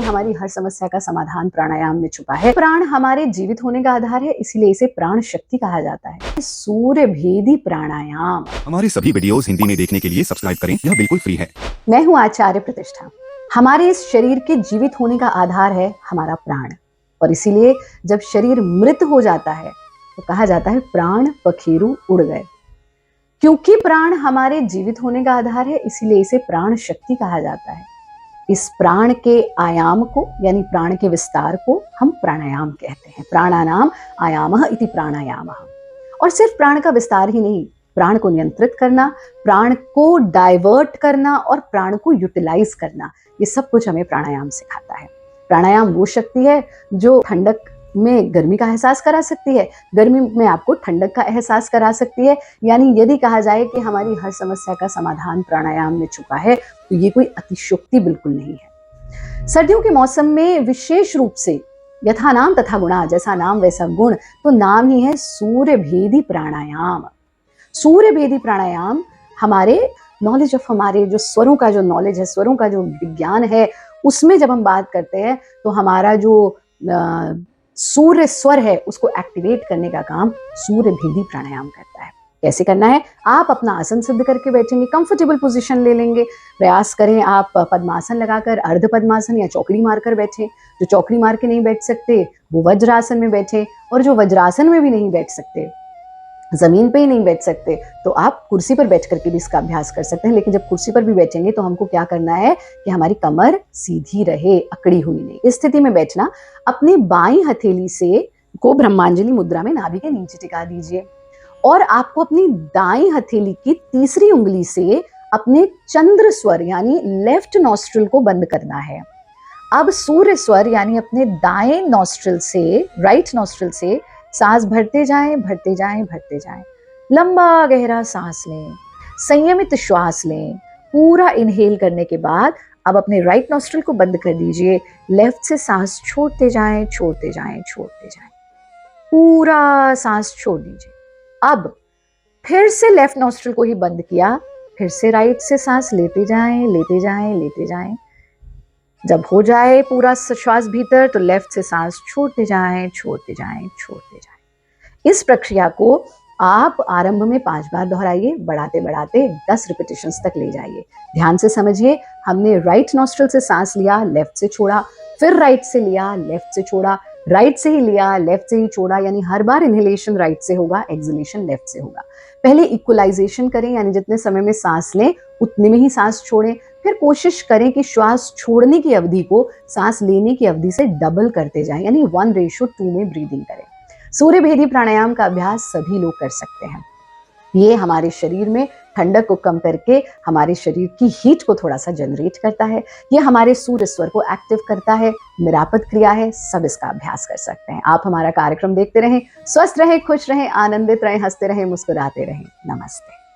हमारी हर समस्या का समाधान प्राणायाम में छुपा है। प्राण हमारे जीवित होने का आधार है, इसीलिए इसे प्राण शक्ति कहा जाता है। सूर्य भेदी प्राणायाम। हमारे सभी वीडियोस हिंदी में देखने के लिए सब्सक्राइब करें, यह बिल्कुल फ्री है। मैं हूँ आचार्य प्रतिष्ठा। हमारे इस शरीर के जीवित होने का आधार है हमारा प्राण, और इसीलिए जब शरीर मृत हो जाता है तो कहा जाता है प्राण पखेरु उड़ गए। क्योंकि प्राण हमारे जीवित होने का आधार है, इसीलिए इसे प्राण शक्ति कहा जाता है। इस प्राण के आयाम को यानी प्राण के विस्तार को हम प्राणायाम कहते हैं। प्राणानाम आयामः इति प्राणायामः। और सिर्फ प्राण का विस्तार ही नहीं, प्राण को नियंत्रित करना, प्राण को डाइवर्ट करना और प्राण को यूटिलाइज करना, ये सब कुछ हमें प्राणायाम सिखाता है। प्राणायाम वो शक्ति है जो ठंडक में गर्मी का एहसास करा सकती है, गर्मी में आपको ठंडक का एहसास करा सकती है। यानी यदि कहा जाए कि हमारी हर समस्या का समाधान प्राणायाम में छुपा है तो ये कोई अतिशयोक्ति बिल्कुल नहीं है। सर्दियों के मौसम में विशेष रूप से यथा नाम तथा गुणा, जैसा नाम वैसा गुण, तो नाम ही है सूर्य भेदी प्राणायाम। सूर्य भेदी प्राणायाम हमारे नॉलेज ऑफ, हमारे जो स्वरों का जो नॉलेज है, स्वरों का जो विज्ञान है, उसमें जब हम बात करते हैं तो हमारा जो सूर्य स्वर है उसको एक्टिवेट करने का काम सूर्य भेदी प्राणायाम करता है। कैसे करना है? आप अपना आसन सिद्ध करके बैठेंगे, कंफर्टेबल पोजीशन ले लेंगे। प्रयास करें आप पद्मासन लगाकर, अर्ध पद्मासन या चौकड़ी मारकर बैठे। जो चौकड़ी मार के नहीं बैठ सकते वो वज्रासन में बैठे, और जो वज्रासन में भी नहीं बैठ सकते, जमीन पे ही नहीं बैठ सकते, तो आप कुर्सी पर बैठ करके भी इसका अभ्यास कर सकते हैं। लेकिन जब कुर्सी पर भी बैठेंगे तो हमको क्या करना है कि हमारी कमर सीधी रहे, अकड़ी हुई नहीं। इस स्थिति में बैठना, अपनी बाईं हथेली से को ब्रह्मांजलि मुद्रा में नाभि के नीचे टिका दीजिए, और आपको अपनी दाईं हथेली की तीसरी उंगली से अपने चंद्र स्वर यानी लेफ्ट नॉस्ट्रिल को बंद करना है। अब सूर्य स्वर यानी अपने दाएं नॉस्ट्रिल से, राइट नॉस्ट्रिल से सांस भरते जाएं, भरते जाएं, भरते जाएं। लंबा गहरा सांस लें, संयमित श्वास लें। पूरा इनहेल करने के बाद अब अपने राइट नॉस्ट्रिल को बंद कर दीजिए। लेफ्ट से सांस छोड़ते जाएं, छोड़ते जाएं, छोड़ते जाएं। पूरा सांस छोड़ दीजिए। अब फिर से लेफ्ट नॉस्ट्रिल को ही बंद किया, फिर से राइट से सांस लेते जाएं, लेते जाएं, लेते जाएं। जब हो जाए पूरा श्वास भीतर तो लेफ्ट से सांस छोड़ते जाएं, छोड़ते जाएं, छोड़ते जाएं। इस प्रक्रिया को आप आरंभ में 5 बार दोहराइए, बढ़ाते बढ़ाते 10 रिपीटेशंस तक ले जाइए। ध्यान से समझिए, हमने राइट नॉस्ट्रिल से सांस लिया, लेफ्ट से छोड़ा, फिर राइट से लिया, लेफ्ट से छोड़ा, राइट से ही लिया, लेफ्ट से ही छोड़ा। यानी हर बार इनहेलेशन राइट से होगा, एक्सहेलेशन लेफ्ट से होगा। पहले इक्वलाइजेशन करें, यानी जितने समय में सांस लें उतने में ही सांस छोड़ें। फिर कोशिश करें कि श्वास छोड़ने की अवधि को सांस लेने की अवधि से डबल करते जाएं, यानी 1:2 में ब्रीदिंग करें। सूर्य भेदी प्राणायाम का अभ्यास सभी लोग कर सकते हैं। ये हमारे शरीर में ठंडक को कम करके हमारे शरीर की हीट को थोड़ा सा जनरेट करता है। ये हमारे सूर्य स्वर को एक्टिव करता है, निरापद क्रिया है। सब इसका अभ्यास कर सकते हैं। आप हमारा कार्यक्रम देखते रहें, स्वस्थ रहें, खुश रहें, आनंदित रहें, हंसते रहें, मुस्कुराते रहें। नमस्ते।